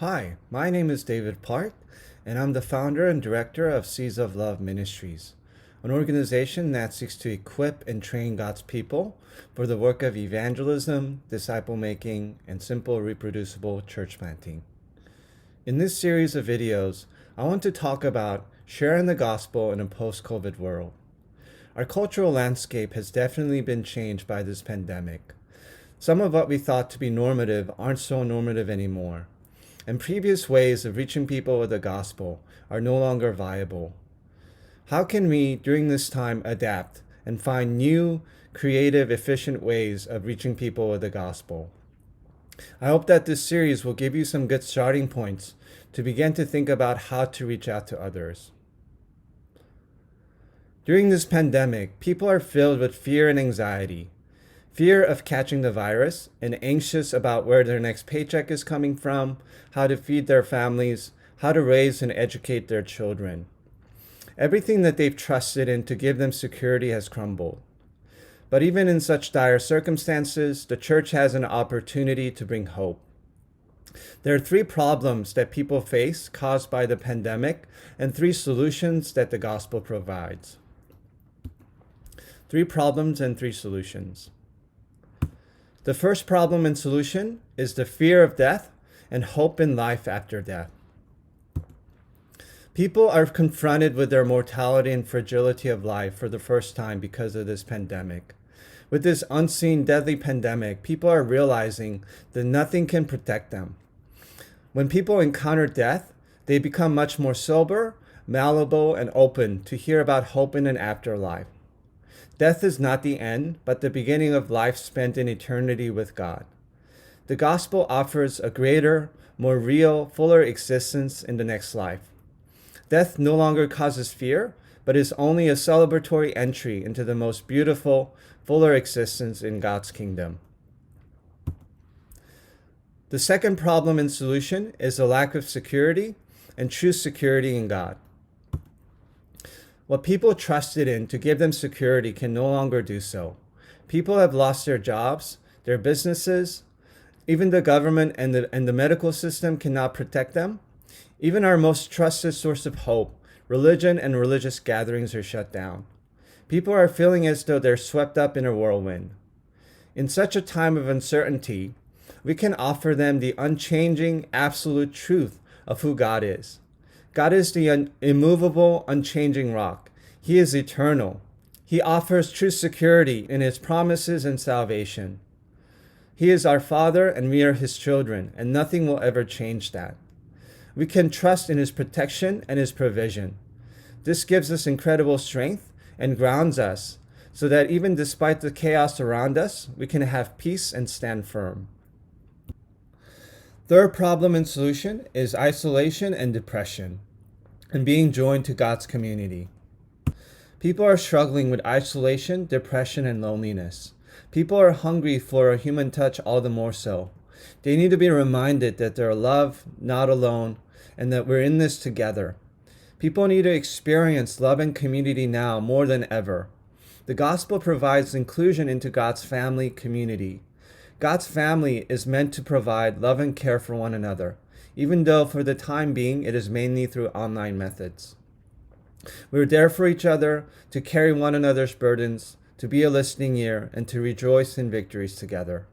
Hi, my name is David Park, and I'm the founder and director of Seeds of Love Ministries, an organization that seeks to equip and train God's people for the work of evangelism, disciple making, and simple reproducible church planting. In this series of videos, I want to talk about sharing the gospel in a post-COVID world. Our cultural landscape has definitely been changed by this pandemic. Some of what we thought to be normative aren't so normative anymore, and previous ways of reaching people with the gospel are no longer viable. How can we, during this time, adapt and find new, creative, efficient ways of reaching people with the gospel? I hope that this series will give you some good starting points to begin to think about how to reach out to others. During this pandemic, people are filled with fear and anxiety. Fear of catching the virus and anxious about where their next paycheck is coming from, how to feed their families, how to raise and educate their children. Everything that they've trusted in to give them security has crumbled. But even in such dire circumstances, the church has an opportunity to bring hope. There are three problems that people face caused by the pandemic and three solutions that the gospel provides. Three problems and three solutions. The first problem and solution is the fear of death and hope in life after death. People are confronted with their mortality and fragility of life for the first time because of this pandemic. With this unseen deadly pandemic, people are realizing that nothing can protect them. When people encounter death, they become much more sober, malleable, and open to hear about hope in an afterlife. Death is not the end, but the beginning of life spent in eternity with God. The gospel offers a greater, more real, fuller existence in the next life. Death no longer causes fear, but is only a celebratory entry into the most beautiful, fuller existence in God's kingdom. The second problem and solution is a lack of security and true security in God. What people trusted in to give them security can no longer do so. People have lost their jobs, their businesses, even the government and the medical system cannot protect them. Even our most trusted source of hope, religion and religious gatherings, are shut down. People are feeling as though they're swept up in a whirlwind. In such a time of uncertainty, we can offer them the unchanging, absolute truth of who God is. God is the immovable, unchanging rock. He is eternal. He offers true security in His promises and salvation. He is our Father and we are His children, and nothing will ever change that. We can trust in His protection and His provision. This gives us incredible strength and grounds us so that even despite the chaos around us, we can have peace and stand firm. Third problem and solution is isolation and depression, and being joined to God's community. People are struggling with isolation, depression, and loneliness. People are hungry for a human touch all the more so. They need to be reminded that they're loved, not alone, and that we're in this together. People need to experience love and community now more than ever. The gospel provides inclusion into God's family community. God's family is meant to provide love and care for one another, even though for the time being it is mainly through online methods. We're there for each other, to carry one another's burdens, to be a listening ear, and to rejoice in victories together.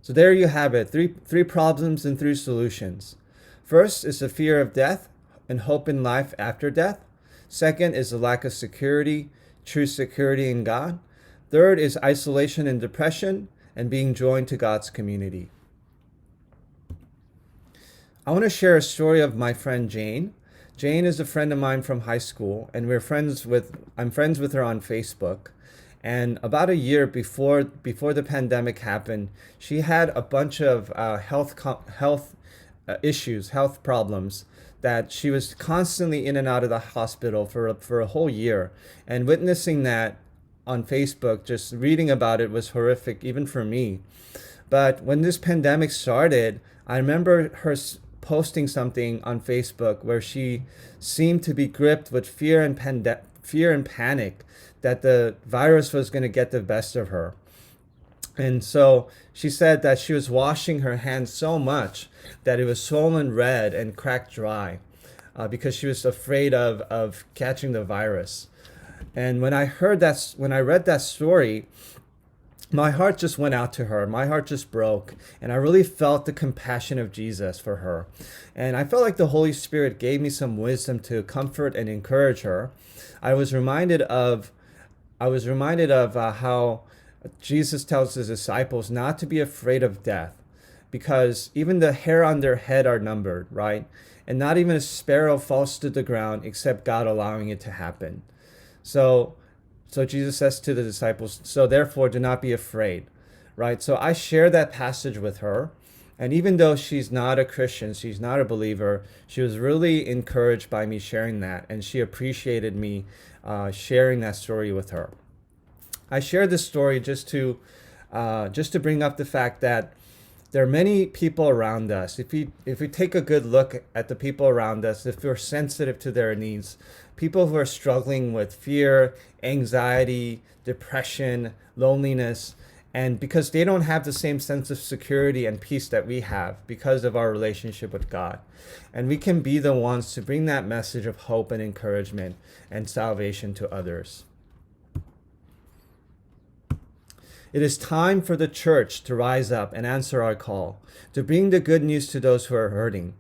So there you have it, three problems and three solutions. First is the fear of death and hope in life after death. Second is the lack of security, true security in God. Third is isolation and depression and being joined to God's community. I want to share a story of my friend Jane. Jane is a friend of mine from high school, and I'm friends with her on Facebook. And about a year before the pandemic happened, she had a bunch of health issues, health problems, that she was constantly in and out of the hospital for a whole year. And witnessing that on Facebook, just reading about it, was horrific, even for me. But when this pandemic started, I remember her posting something on Facebook where she seemed to be gripped with fear and panic that the virus was going to get the best of her. And so she said that she was washing her hands so much that it was swollen red and cracked dry because she was afraid of catching the virus. And when I read that story, my heart just went out to her. My heart just broke. And I really felt the compassion of Jesus for her. And I felt like the Holy Spirit gave me some wisdom to comfort and encourage her. I was reminded of how Jesus tells his disciples not to be afraid of death, because even the hair on their head are numbered, right? And not even a sparrow falls to the ground except God allowing it to happen. So Jesus says to the disciples, so therefore do not be afraid, right? So I share that passage with her. And even though she's not a Christian, she's not a believer, she was really encouraged by me sharing that. And she appreciated me sharing that story with her. I share this story just to bring up the fact that there are many people around us. If we take a good look at the people around us, if we're sensitive to their needs, people who are struggling with fear, anxiety, depression, loneliness, and because they don't have the same sense of security and peace that we have because of our relationship with God. And we can be the ones to bring that message of hope and encouragement and salvation to others. It is time for the church to rise up and answer our call, to bring the good news to those who are hurting.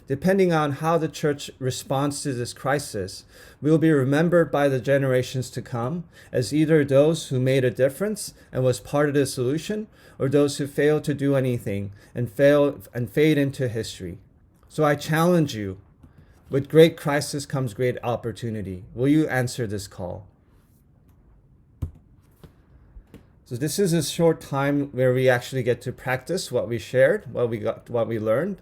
Depending on how the church responds to this crisis, we will be remembered by the generations to come as either those who made a difference and was part of the solution, or those who failed to do anything and fade into history. So I challenge you, with great crisis comes great opportunity. Will you answer this call? So this is a short time where we actually get to practice what we shared, what we learned.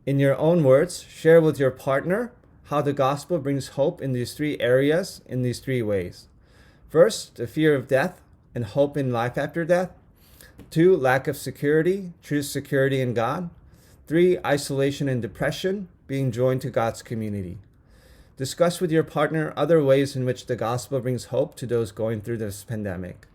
In your own words, share with your partner how the gospel brings hope in these three areas, in these three ways. First, the fear of death and hope in life after death. 2, lack of security, true security in God. 3, isolation and depression, being joined to God's community. Discuss with your partner other ways in which the gospel brings hope to those going through this pandemic.